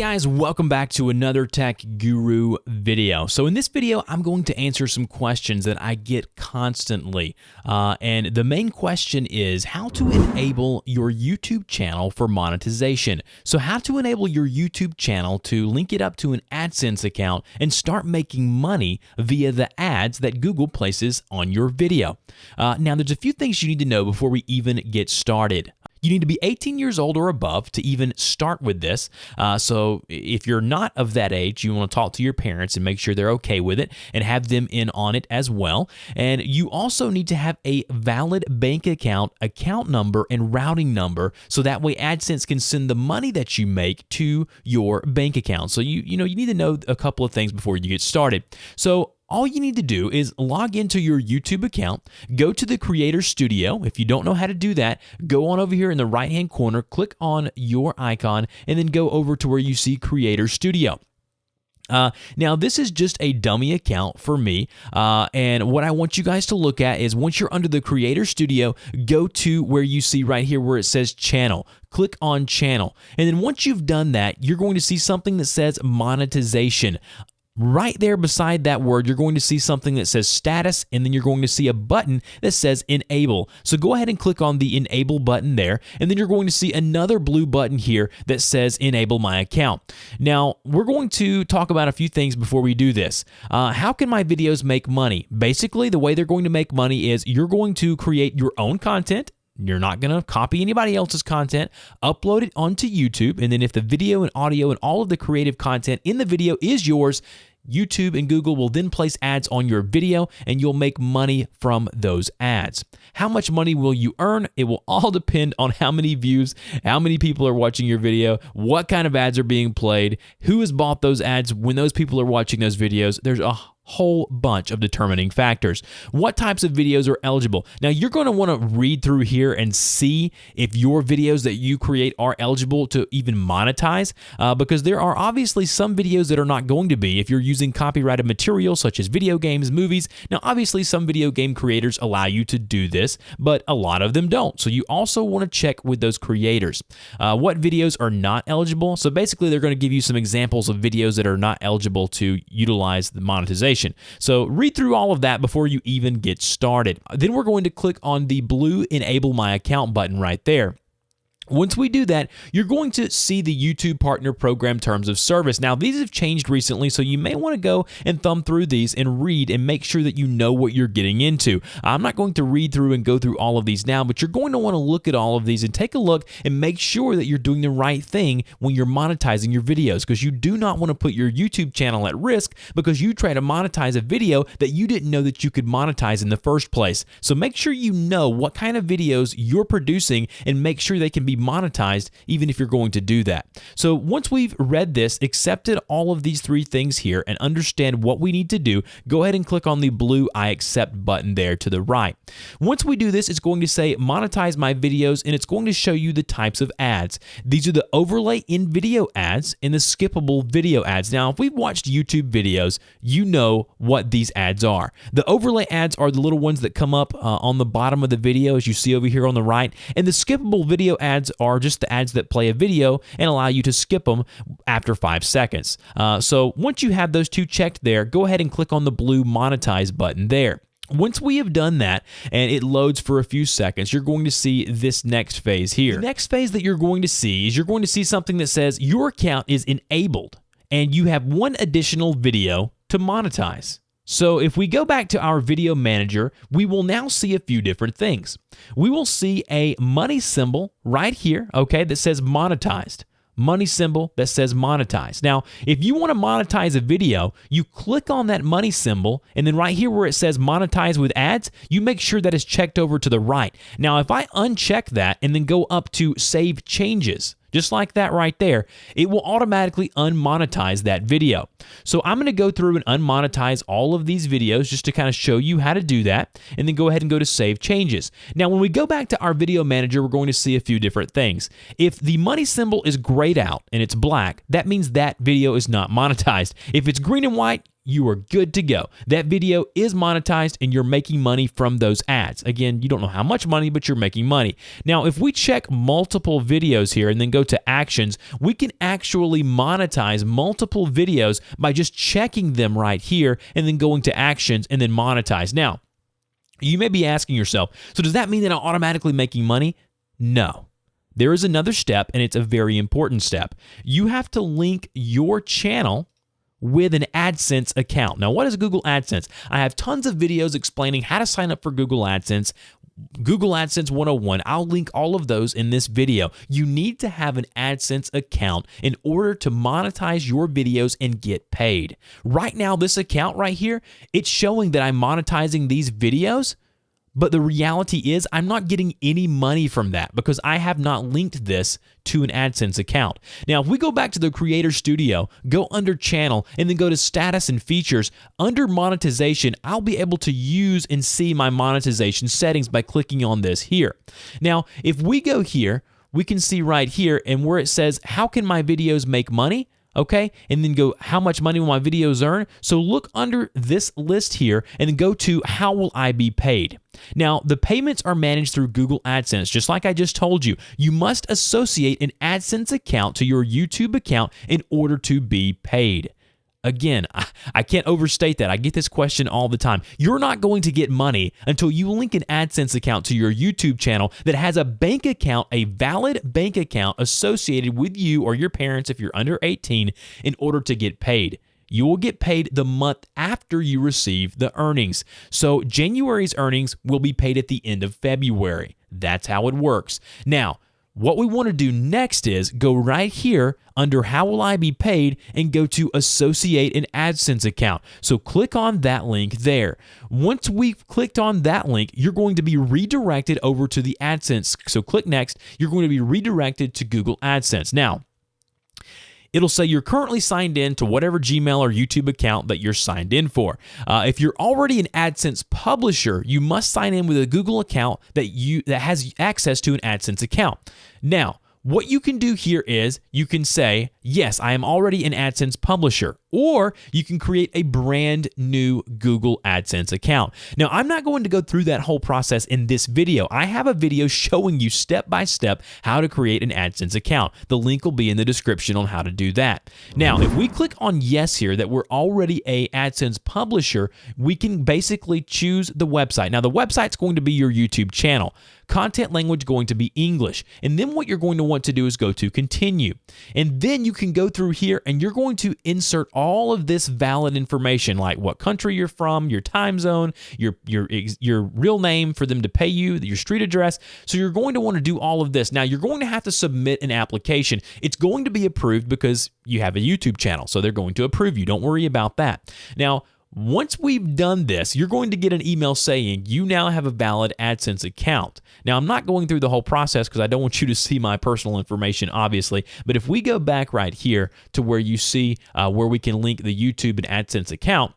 guys, welcome back to another Tech Guru video. So in this video, I'm going to answer some questions that I get constantly. And the main question is how to enable your YouTube channel for monetization. So how to enable your YouTube channel to link it up to an AdSense account and start making money via the ads that Google places on your video. Now, there's a few things you need to know before we even get started. You need to be 18 years old or above to even start with this. So if you're not of that age, you want to talk to your parents and make sure they're okay with it and have them in on it as well. And you also need to have a valid bank account number, and routing number, so that way AdSense can send the money that you make to your bank account. So you need to know a couple of things before you get started. So all you need to do is log into your YouTube account, go to the Creator Studio. If you don't know how to do that, go on over here in the right-hand corner, click on your icon, and then go over to where you see Creator Studio. Now, this is just a dummy account for me, and what I want you guys to look at is once you're under the Creator Studio, go to where you see right here where it says Channel. Click on Channel, and then once you've done that, you're going to see something that says Monetization. Right there beside that word, you're going to see something that says Status, and then you're going to see a button that says Enable. So go ahead and click on the Enable button there, and then you're going to see another blue button here that says Enable My Account. Now, we're going to talk about a few things before we do this. How can my videos make money? Basically, the way they're going to make money is you're going to create your own content. You're not going to copy anybody else's content, upload it onto YouTube, and then if the video and audio and all of the creative content in the video is yours, YouTube and Google will then place ads on your video and you'll make money from those ads. How much money will you earn? It will all depend on how many views, how many people are watching your video, what kind of ads are being played, who has bought those ads when those people are watching those videos. There's a whole bunch of determining factors. What types of videos are eligible? Now, you're going to want to read through here and see if your videos that you create are eligible to even monetize, because there are obviously some videos that are not going to be if you're using copyrighted material such as video games, movies. Now, obviously, some video game creators allow you to do this, but a lot of them don't. So you also want to check with those creators. What videos are not eligible? So basically, they're going to give you some examples of videos that are not eligible to utilize the monetization. So read through all of that before you even get started. Then we're going to click on the blue Enable My Account button right there. Once we do that, you're going to see the YouTube Partner Program Terms of Service. Now, these have changed recently, so you may want to go and thumb through these and read and make sure that you know what you're getting into. I'm not going to read through and go through all of these now, but you're going to want to look at all of these and take a look and make sure that you're doing the right thing when you're monetizing your videos, because you do not want to put your YouTube channel at risk because you try to monetize a video that you didn't know that you could monetize in the first place. So make sure you know what kind of videos you're producing and make sure they can be monetized even if you're going to do that. So once we've read this, accepted all of these three things here, and understand what we need to do, go ahead and click on the blue I accept button there to the right. Once we do this, it's going to say monetize my videos, and it's going to show you the types of ads. These are the overlay in video ads and the skippable video ads. Now, if we've watched YouTube videos, you know what these ads are. The overlay ads are the little ones that come up on the bottom of the video, as you see over here on the right, and the skippable video ads are just the ads that play a video and allow you to skip them after 5 seconds. So once you have those two checked there, go ahead and click on the blue Monetize button there. Once we have done that and it loads for a few seconds, you're going to see this next phase here. The next phase that you're going to see is you're going to see something that says your account is enabled and you have one additional video to monetize. So if we go back to our video manager, we will now see a few different things. We will see a money symbol right here, okay, that says monetized. Money symbol that says monetize. Now, if you want to monetize a video, you click on that money symbol, and then right here where it says monetize with ads, you make sure that is checked over to the right. Now, if I uncheck that and then go up to save changes, just like that right there, it will automatically unmonetize that video. So I'm going to go through and unmonetize all of these videos just to kind of show you how to do that, and then go ahead and go to Save Changes. Now, when we go back to our video manager, we're going to see a few different things. If the money symbol is grayed out and it's black, that means that video is not monetized. If it's green and white, you are good to go. That video is monetized and you're making money from those ads. Again, you don't know how much money, but you're making money. Now, if we check multiple videos here and then go to actions, we can actually monetize multiple videos by just checking them right here and then going to actions and then monetize. Now, you may be asking yourself, so does that mean that I'm automatically making money? No. There is another step, and it's a very important step. You have to link your channel with an AdSense account. Now, what is Google AdSense? I have tons of videos explaining how to sign up for Google AdSense, Google AdSense 101. I'll link all of those in this video. You need to have an AdSense account in order to monetize your videos and get paid. Right now, this account right here, it's showing that I'm monetizing these videos, but the reality is I'm not getting any money from that because I have not linked this to an AdSense account. Now, if we go back to the Creator Studio, go under Channel, and then go to Status and Features, under Monetization, I'll be able to use and see my monetization settings by clicking on this here. Now, if we go here, we can see right here and where it says, how can my videos make money? Okay, and then go, how much money will my videos earn? So look under this list here and then go to how will I be paid? Now, the payments are managed through Google AdSense. Just like I just told you, you must associate an AdSense account to your YouTube account in order to be paid. Again, I can't overstate that. I get this question all the time. You're not going to get money until you link an AdSense account to your YouTube channel that has a bank account, a valid bank account associated with you or your parents if you're under 18 in order to get paid. You will get paid the month after you receive the earnings. So January's earnings will be paid at the end of February. That's how it works. Now, what we want to do next is go right here under how will I be paid and go to associate an AdSense account. So click on that link there. Once we've clicked on that link, you're going to be redirected over to the AdSense. So click next. You're going to be redirected to Google AdSense. Now, it'll say you're currently signed in to whatever Gmail or YouTube account that you're signed in for. If you're already an AdSense publisher, you must sign in with a Google account that has access to an AdSense account. Now, what you can do here is you can say, yes, I am already an AdSense publisher, or you can create a brand new Google AdSense account. Now, I'm not going to go through that whole process in this video. I have a video showing you step by step how to create an AdSense account. The link will be in the description on how to do that. Now, if we click on yes here, that we're already a AdSense publisher, we can basically choose the website. Now, the website's going to be your YouTube channel. Content language going to be English. And then what you're going to want to do is go to continue. And then you can go through here and you're going to insert all of this valid information like what country you're from, your time zone, your real name for them to pay you, your street address. So you're going to want to do all of this. Now, you're going to have to submit an application. It's going to be approved because you have a YouTube channel. So they're going to approve you. Don't worry about that. Now, once we've done this, you're going to get an email saying you now have a valid AdSense account. Now, I'm not going through the whole process because I don't want you to see my personal information, obviously. But if we go back right here to where you see where we can link the YouTube and AdSense account,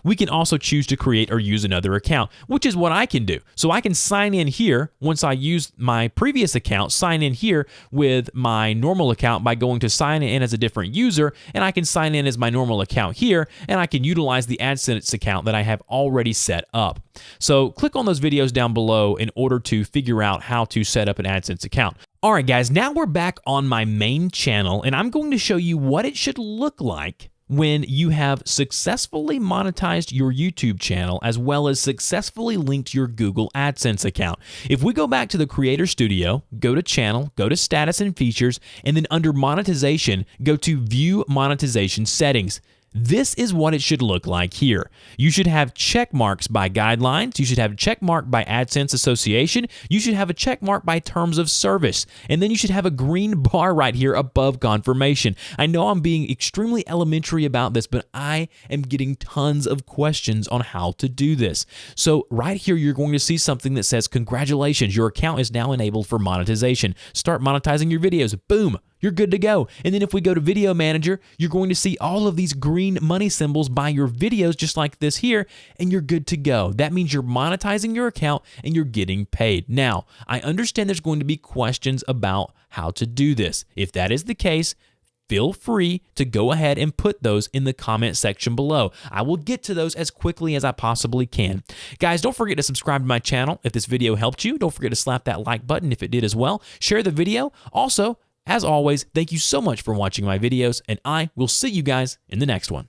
we can also choose to create or use another account, which is what I can do. So I can sign in here once I use my previous account, sign in here with my normal account by going to sign in as a different user, and I can sign in as my normal account here, and I can utilize the AdSense account that I have already set up. So click on those videos down below in order to figure out how to set up an AdSense account. All right, guys, now we're back on my main channel, and I'm going to show you what it should look like when you have successfully monetized your YouTube channel as well as successfully linked your Google AdSense account. If we go back to the Creator Studio, go to Channel, go to Status and Features, and then under Monetization, go to View Monetization Settings. This is what it should look like here. You should have check marks by guidelines. You should have a check mark by AdSense Association. You should have a check mark by terms of service. And then you should have a green bar right here above confirmation. I know I'm being extremely elementary about this, but I am getting tons of questions on how to do this. So right here, you're going to see something that says, congratulations, your account is now enabled for monetization. Start monetizing your videos. Boom. You're good to go. And then if we go to Video Manager, you're going to see all of these green money symbols by your videos just like this here, and you're good to go. That means you're monetizing your account and you're getting paid. Now, I understand there's going to be questions about how to do this. If that is the case, feel free to go ahead and put those in the comment section below. I will get to those as quickly as I possibly can. Guys, don't forget to subscribe to my channel if this video helped you. Don't forget to slap that like button if it did as well. Share the video. Also, as always, thank you so much for watching my videos, and I will see you guys in the next one.